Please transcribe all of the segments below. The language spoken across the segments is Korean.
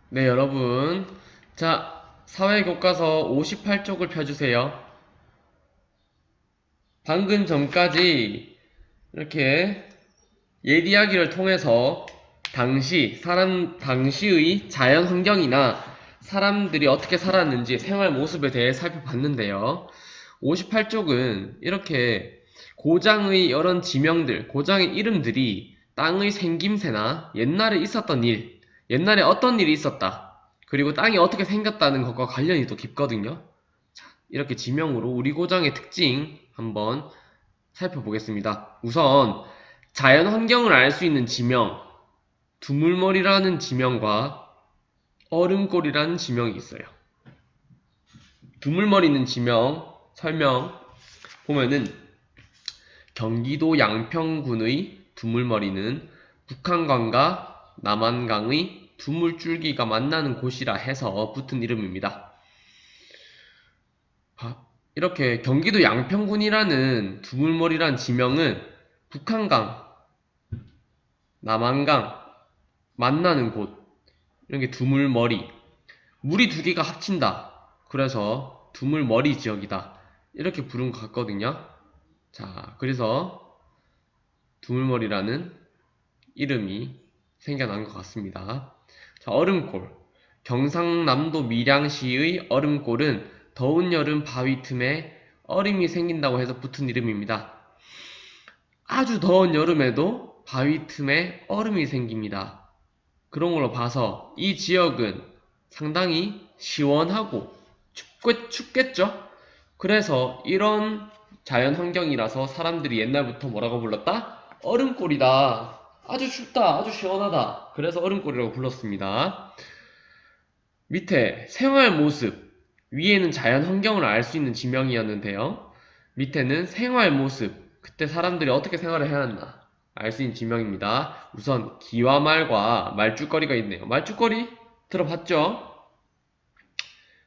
네, 여러분. 자, 사회교과서 58쪽을 펴주세요. 방금 전까지 이렇게 옛 이야기를 통해서 당시의 자연 환경이나 사람들이 어떻게 살았는지 생활 모습에 대해 살펴봤는데요. 58쪽은 이렇게 고장의 여러 지명들, 고장의 이름들이 땅의 생김새나 옛날에 있었던 일, 옛날에 어떤 일이 있었다, 그리고 땅이 어떻게 생겼다는 것과 관련이 또 깊거든요. 자, 이렇게 지명으로 우리 고장의 특징 한번 살펴보겠습니다. 우선 자연 환경을 알 수 있는 지명, 두물머리라는 지명과 얼음골이라는 지명이 있어요. 두물머리는 지명, 설명 보면은 경기도 양평군의 두물머리는 북한강과 남한강의 두물줄기가 만나는 곳이라 해서 붙은 이름입니다. 이렇게 경기도 양평군이라는 두물머리란 지명은 북한강, 남한강 만나는 곳, 이런 게 두물머리, 물이 두 개가 합친다, 그래서 두물머리 지역이다, 이렇게 부른 것 같거든요. 자, 그래서 두물머리라는 이름이 생겨난 것 같습니다. 자, 얼음골. 경상남도 밀양시의 얼음골은 더운 여름 바위 틈에 얼음이 생긴다고 해서 붙은 이름입니다. 아주 더운 여름에도 바위 틈에 얼음이 생깁니다. 그런 걸로 봐서 이 지역은 상당히 시원하고 춥겠죠? 그래서 이런 자연 환경이라서 사람들이 옛날부터 뭐라고 불렀다? 얼음골이다. 아주 춥다. 아주 시원하다. 그래서 얼음골이라고 불렀습니다. 밑에 생활 모습. 위에는 자연 환경을 알 수 있는 지명이었는데요. 밑에는 생활 모습. 그때 사람들이 어떻게 생활을 해왔나 알 수 있는 지명입니다. 우선 기와말과 말죽거리가 있네요. 말죽거리 들어봤죠?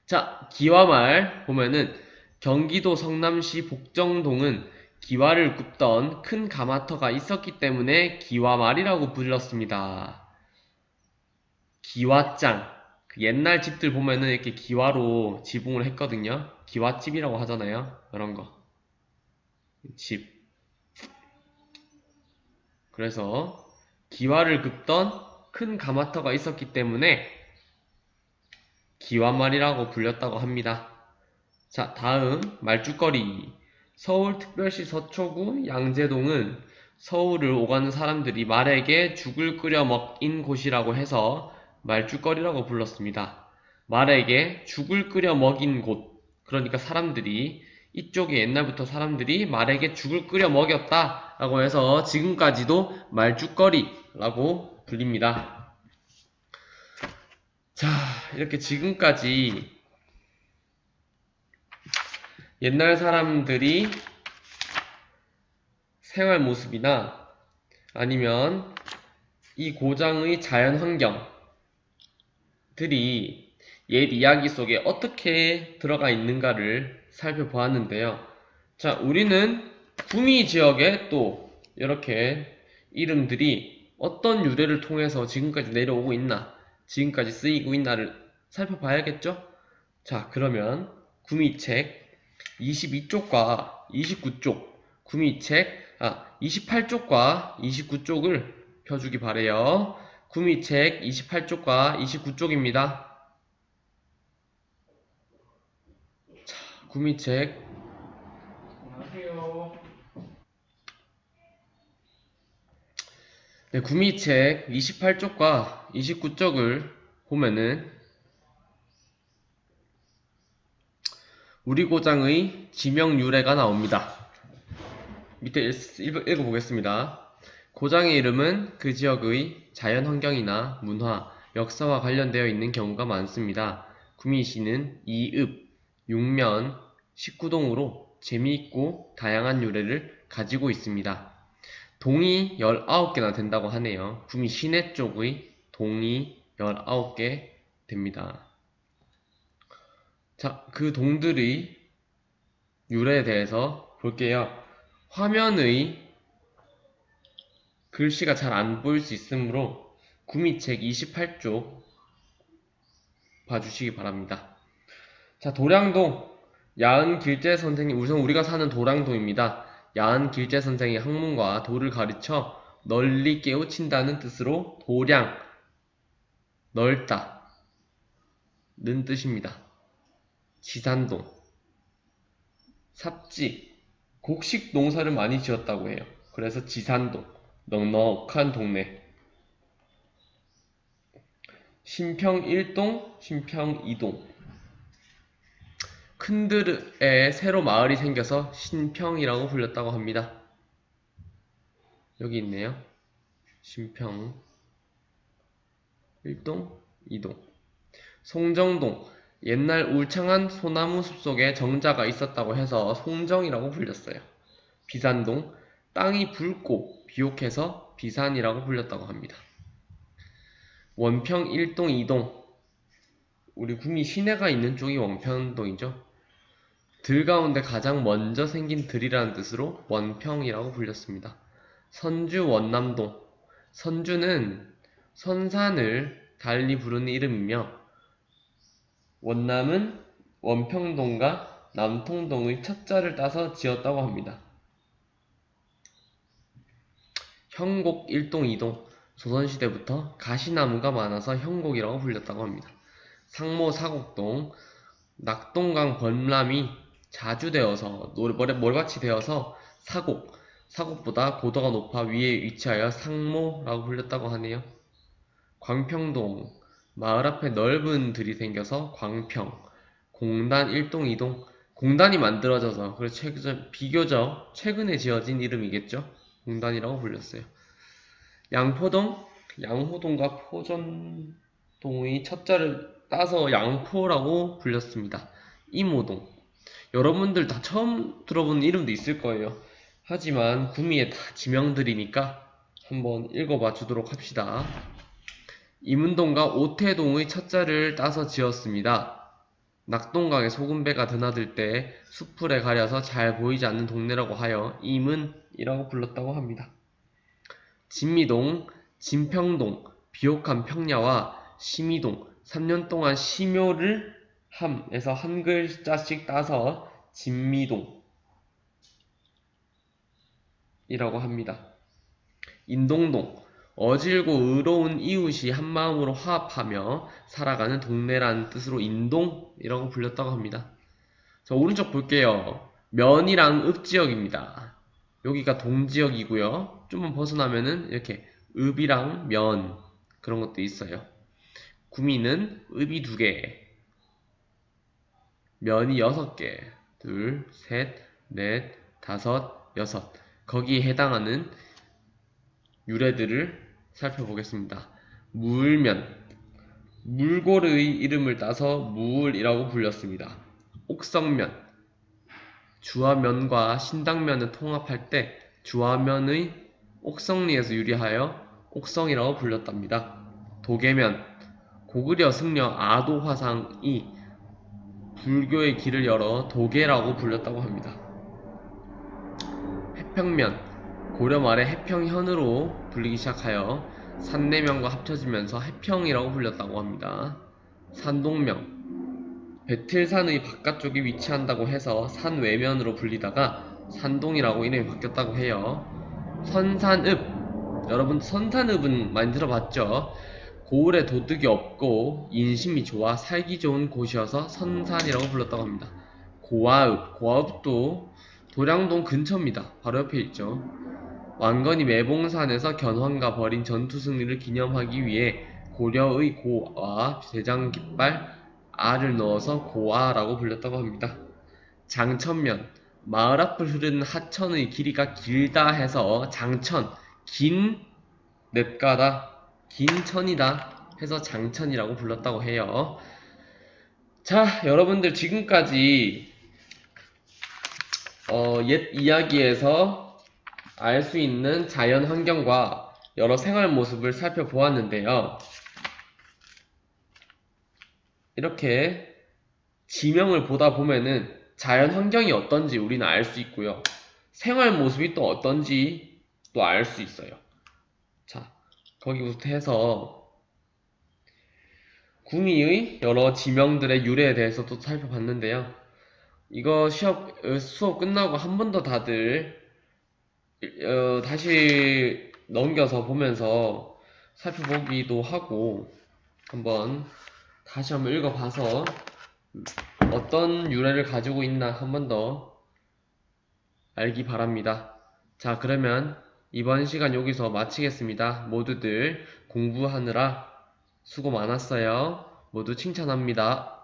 자, 기와말 보면은 경기도 성남시 복정동은 기와를 굽던 큰 가마터가 있었기 때문에 기와말이라고 불렀습니다. 기와장. 그 옛날 집들 보면은 이렇게 기와로 지붕을 했거든요. 기와집이라고 하잖아요. 이런 거. 집. 그래서 기와를 긋던 큰 가마터가 있었기 때문에 기와말이라고 불렸다고 합니다. 자, 다음 말죽거리. 서울특별시 서초구 양재동은 서울을 오가는 사람들이 말에게 죽을 끓여 먹인 곳이라고 해서 말죽거리라고 불렀습니다. 말에게 죽을 끓여 먹인 곳. 그러니까 사람들이, 이쪽에 옛날부터 사람들이 말에게 죽을 끓여 먹였다 라고 해서 지금까지도 말죽거리라고 불립니다. 자, 이렇게 지금까지 옛날 사람들이 생활 모습이나 아니면 이 고장의 자연 환경들이 옛 이야기 속에 어떻게 들어가 있는가를 살펴보았는데요. 자, 우리는 구미 지역에 또 이렇게 이름들이 어떤 유래를 통해서 지금까지 내려오고 있나, 지금까지 쓰이고 있나를 살펴봐야겠죠? 자, 그러면 구미책 22쪽과 29쪽, 구미책 28쪽과 29쪽을 펴주기 바래요. 구미책 28쪽과 29쪽입니다. 구미책. 안녕하세요. 네, 구미책 28쪽과 29쪽을 보면은 우리 고장의 지명 유래가 나옵니다. 밑에 읽어보겠습니다. 고장의 이름은 그 지역의 자연 환경이나 문화, 역사와 관련되어 있는 경우가 많습니다. 구미시는 이읍, 육면, 식구동으로 재미있고 다양한 유래를 가지고 있습니다. 동이 19개나 된다고 하네요. 구미 시내 쪽의 동이 19개 됩니다. 자, 그 동들의 유래에 대해서 볼게요. 화면의 글씨가 잘 안 보일 수 있으므로 구미책 28쪽 봐주시기 바랍니다. 자, 도량동. 야은길재 선생님, 우선 우리가 사는 도량동입니다. 야은길재 선생이 학문과 도를 가르쳐 널리 깨우친다는 뜻으로 도량, 넓다 는 뜻입니다. 지산동. 삽지, 곡식 농사를 많이 지었다고 해요. 그래서 지산동, 넉넉한 동네. 신평 1동, 신평 2동. 큰들에 새로 마을이 생겨서 신평이라고 불렸다고 합니다. 여기 있네요. 신평 1동, 2동. 송정동. 옛날 울창한 소나무 숲속에 정자가 있었다고 해서 송정이라고 불렸어요. 비산동. 땅이 붉고 비옥해서 비산이라고 불렸다고 합니다. 원평 1동, 2동. 우리 구미 시내가 있는 쪽이 원평동이죠. 들 가운데 가장 먼저 생긴 들이라는 뜻으로 원평이라고 불렸습니다. 선주 원남동. 선주는 선산을 달리 부르는 이름이며 원남은 원평동과 남통동의 첫자를 따서 지었다고 합니다. 형곡 1동, 2동. 조선시대부터 가시나무가 많아서 형곡이라고 불렸다고 합니다. 상모 사곡동. 낙동강 범람이 자주 되어서 몰같이 되어서 사곡보다 고도가 높아 위에 위치하여 상모라고 불렸다고 하네요. 광평동. 마을 앞에 넓은 들이 생겨서 광평. 공단 1동, 2동. 공단이 만들어져서 비교적 최근에 지어진 이름이겠죠. 공단이라고 불렸어요. 양포동. 양호동과 포전동의 첫자를 따서 양포라고 불렸습니다. 이모동. 여러분들 다 처음 들어보는 이름도 있을 거예요. 하지만 구미에 다 지명들이니까 한번 읽어봐 주도록 합시다. 이문동과 오태동의 첫자를 따서 지었습니다. 낙동강에 소금배가 드나들 때 수풀에 가려서 잘 보이지 않는 동네라고 하여 이문이라고 불렀다고 합니다. 진미동, 진평동, 비옥한 평야와 심이동. 3년 동안 심효를 함에서 한 글자씩 따서 진미동 이라고 합니다. 인동동. 어질고 의로운 이웃이 한마음으로 화합하며 살아가는 동네라는 뜻으로 인동이라고 불렸다고 합니다. 자, 오른쪽 볼게요. 면이랑 읍지역입니다. 여기가 동지역이고요. 좀만 벗어나면은 이렇게 읍이랑 면 그런 것도 있어요. 구미는 읍이 2개, 면이 6개, 2, 3, 4, 5, 6. 거기에 해당하는 유래들을 살펴보겠습니다. 무을면. 물고르의 이름을 따서 무을이라고 불렸습니다. 옥성면. 주와 면과 신당면을 통합할 때 주와 면의 옥성리에서 유래하여 옥성이라고 불렸답니다. 도계면. 고구려 승려 아도화상이 불교의 길을 열어 도계라고 불렸다고 합니다. 해평면. 고려 말에 해평현으로 불리기 시작하여 산내면과 합쳐지면서 해평이라고 불렸다고 합니다. 산동명. 배틀산의 바깥쪽에 위치한다고 해서 산외면으로 불리다가 산동이라고 이름이 바뀌었다고 해요. 선산읍. 여러분 선산읍은 많이 들어봤죠? 고을에 도둑이 없고 인심이 좋아 살기 좋은 곳이어서 선산이라고 불렀다고 합니다. 고아읍. 고아읍도 도량동 근처입니다. 바로 옆에 있죠. 왕건이 매봉산에서 견훤과 벌인 전투 승리를 기념하기 위해 고려의 고와 대장깃발 아를 넣어서 고아라고 불렸다고 합니다. 장천면. 마을 앞을 흐르는 하천의 길이가 길다 해서 장천, 긴 냇가다, 긴 천이다 해서 장천이라고 불렀다고 해요. 자, 여러분들 지금까지 옛 이야기에서 알 수 있는 자연 환경과 여러 생활 모습을 살펴보았는데요. 이렇게 지명을 보다 보면은 자연 환경이 어떤지 우리는 알 수 있고요. 생활 모습이 또 어떤지 또 알 수 있어요. 자, 거기부터 해서 궁이의 여러 지명들의 유래에 대해서 또 살펴봤는데요. 이거 수업 끝나고 한 번 더 다들 다시 넘겨서 보면서 살펴보기도 하고 다시 한번 읽어봐서 어떤 유래를 가지고 있나 한 번 더 알기 바랍니다. 자, 그러면 이번 시간 여기서 마치겠습니다. 모두들 공부하느라 수고 많았어요. 모두 칭찬합니다.